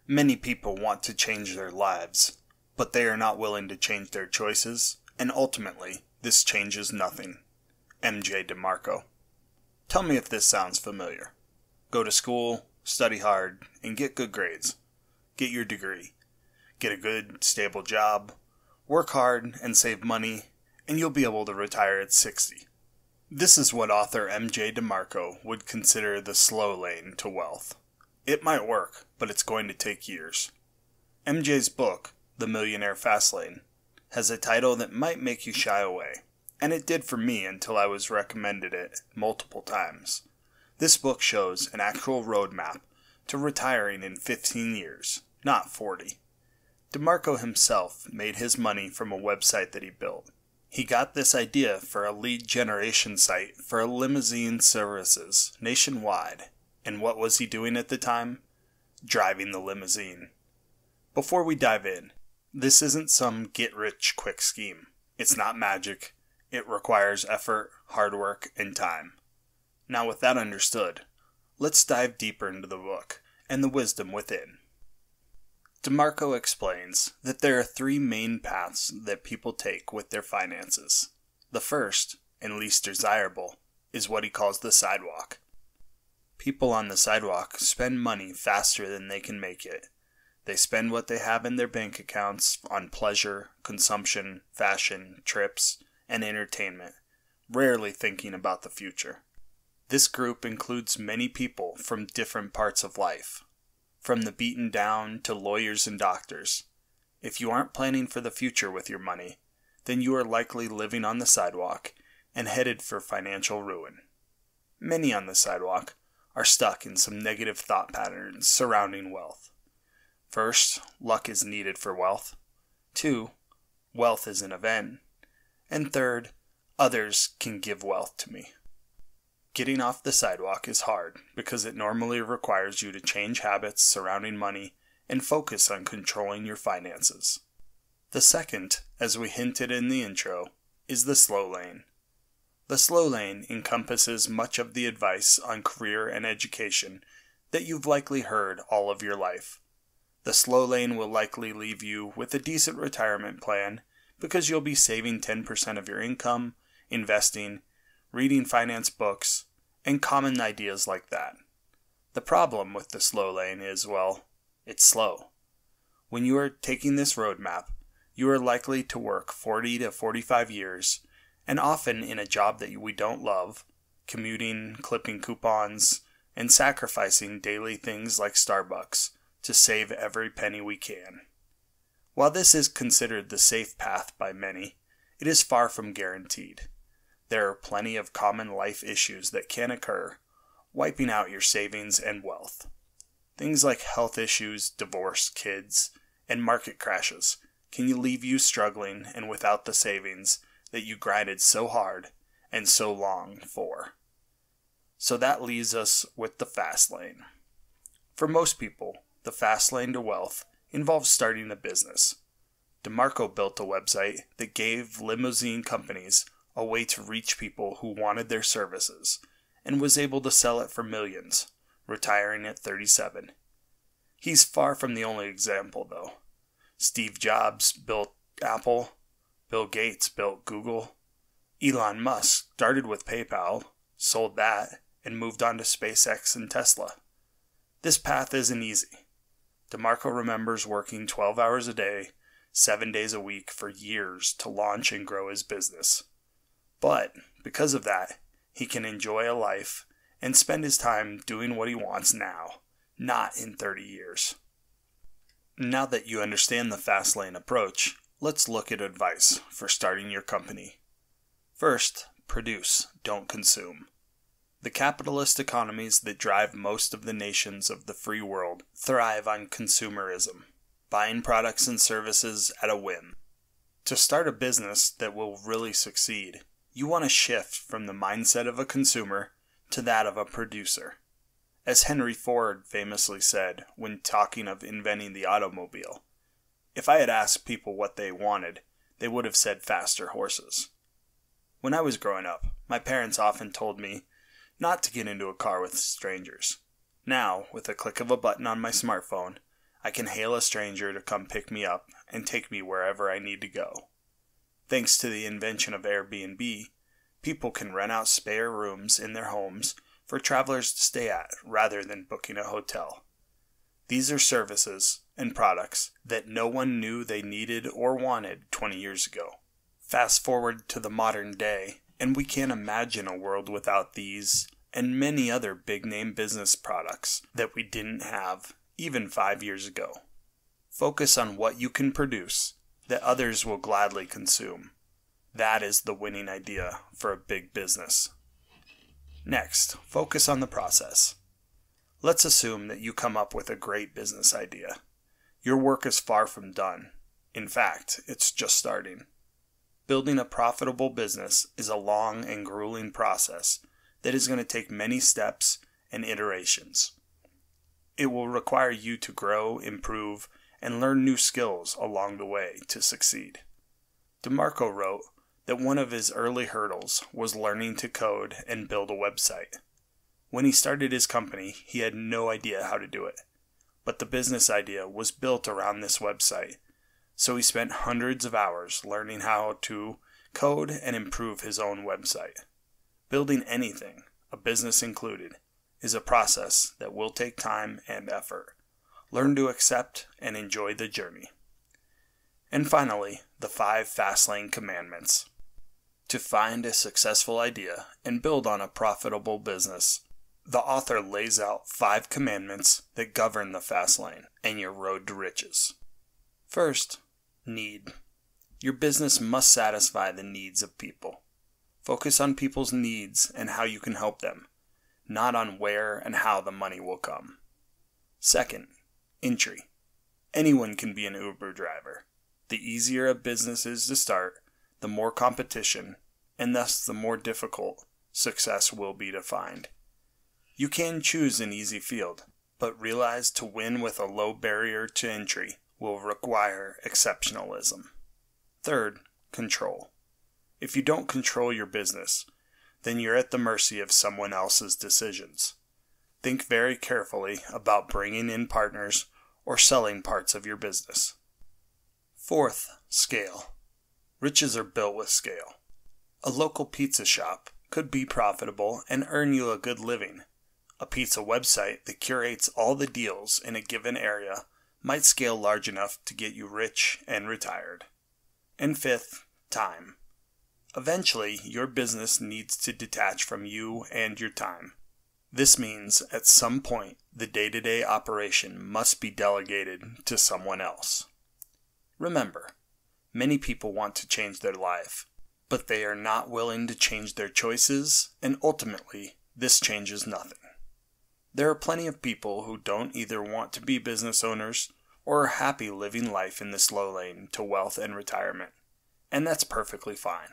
Many people want to change their lives, but they are not willing to change their choices, and ultimately, this changes nothing. MJ DeMarco. Tell me if this sounds familiar. Go to school, study hard, and get good grades. Get your degree. Get a good, stable job. Work hard and save money, and you'll be able to retire at 60. This is what author MJ DeMarco would consider the slow lane to wealth. It might work, but it's going to take years. MJ's book, The Millionaire Fastlane, has a title that might make you shy away, and it did for me until I was recommended it multiple times. This book shows an actual roadmap to retiring in 15 years, not 40. DeMarco himself made his money from a website that he built. He got this idea for a lead generation site for limousine services nationwide. And what was he doing at the time? Driving the limousine. Before we dive in, this isn't some get-rich-quick scheme. It's not magic. It requires effort, hard work, and time. Now with that understood, let's dive deeper into the book and the wisdom within. DeMarco explains that there are 3 main paths that people take with their finances. The first, and least desirable, is what he calls the sidewalk. People on the sidewalk spend money faster than they can make it. They spend what they have in their bank accounts on pleasure, consumption, fashion, trips, and entertainment, rarely thinking about the future. This group includes many people from different parts of life, from the beaten down to lawyers and doctors. If you aren't planning for the future with your money, then you are likely living on the sidewalk and headed for financial ruin. Many on the sidewalk are stuck in some negative thought patterns surrounding wealth. First, luck is needed for wealth. 2, wealth is an event. And 3rd, others can give wealth to me. Getting off the sidewalk is hard because it normally requires you to change habits surrounding money and focus on controlling your finances. The second, as we hinted in the intro, is the slow lane. The slow lane encompasses much of the advice on career and education that you've likely heard all of your life. The slow lane will likely leave you with a decent retirement plan because you'll be saving 10% of your income, investing, reading finance books, and common ideas like that. The problem with the slow lane is, well, it's slow. When you are taking this roadmap, you are likely to work 40 to 45 years, and often in a job that we don't love, commuting, clipping coupons, and sacrificing daily things like Starbucks to save every penny we can. While this is considered the safe path by many, it is far from guaranteed. There are plenty of common life issues that can occur, wiping out your savings and wealth. Things like health issues, divorce, kids, and market crashes can leave you struggling and without the savings that you grinded so hard and so long for. So that leaves us with the fast lane. For most people, the fast lane to wealth involves starting a business. DeMarco built a website that gave limousine companies a way to reach people who wanted their services and was able to sell it for millions, retiring at 37. He's far from the only example, though. Steve Jobs built Apple. Bill Gates built Google. Elon Musk started with PayPal, sold that, and moved on to SpaceX and Tesla. This path isn't easy. DeMarco remembers working 12 hours a day, 7 days a week for years to launch and grow his business. But because of that, he can enjoy a life and spend his time doing what he wants now, not in 30 years. Now that you understand the fast lane approach, let's look at advice for starting your company. First, produce, don't consume. The capitalist economies that drive most of the nations of the free world thrive on consumerism, buying products and services at a whim. To start a business that will really succeed, you want to shift from the mindset of a consumer to that of a producer. As Henry Ford famously said when talking of inventing the automobile, if I had asked people what they wanted, they would have said faster horses. When I was growing up, my parents often told me not to get into a car with strangers. Now, with a click of a button on my smartphone, I can hail a stranger to come pick me up and take me wherever I need to go. Thanks to the invention of Airbnb, people can rent out spare rooms in their homes for travelers to stay at rather than booking a hotel. These are services and products that no one knew they needed or wanted 20 years ago. Fast forward to the modern day, and we can't imagine a world without these and many other big-name business products that we didn't have even 5 years ago. Focus on what you can produce that others will gladly consume. That is the winning idea for a big business. Next, focus on the process. Let's assume that you come up with a great business idea. Your work is far from done. In fact, it's just starting. Building a profitable business is a long and grueling process that is going to take many steps and iterations. It will require you to grow, improve, and learn new skills along the way to succeed. DeMarco wrote that one of his early hurdles was learning to code and build a website. When he started his company, he had no idea how to do it, but the business idea was built around this website, so he spent hundreds of hours learning how to code and improve his own website. Building anything, a business included, is a process that will take time and effort. Learn to accept and enjoy the journey. And finally, the 5 Fastlane commandments. To find a successful idea and build on a profitable business, the author lays out 5 commandments that govern the fast lane and your road to riches. First, need. Your business must satisfy the needs of people. Focus on people's needs and how you can help them, not on where and how the money will come. Second, entry. Anyone can be an Uber driver. The easier a business is to start, the more competition, and thus the more difficult success will be to find. You can choose an easy field, but realize to win with a low barrier to entry will require exceptionalism. Third, control. If you don't control your business, then you're at the mercy of someone else's decisions. Think very carefully about bringing in partners or selling parts of your business. Fourth, scale. Riches are built with scale. A local pizza shop could be profitable and earn you a good living. A pizza website that curates all the deals in a given area might scale large enough to get you rich and retired. And fifth, time. Eventually, your business needs to detach from you and your time. This means at some point, the day-to-day operation must be delegated to someone else. Remember, many people want to change their life, but they are not willing to change their choices, and ultimately, this changes nothing. There are plenty of people who don't either want to be business owners or are happy living life in the slow lane to wealth and retirement, and that's perfectly fine.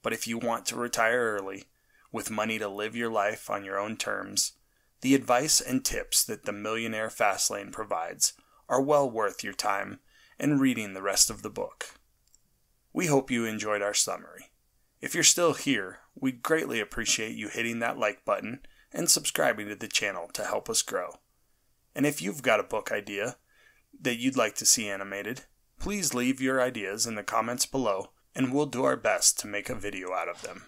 But if you want to retire early, with money to live your life on your own terms, the advice and tips that the Millionaire Fastlane provides are well worth your time and reading the rest of the book. We hope you enjoyed our summary. If you're still here, we'd greatly appreciate you hitting that like button and subscribing to the channel to help us grow. And if you've got a book idea that you'd like to see animated, please leave your ideas in the comments below and we'll do our best to make a video out of them.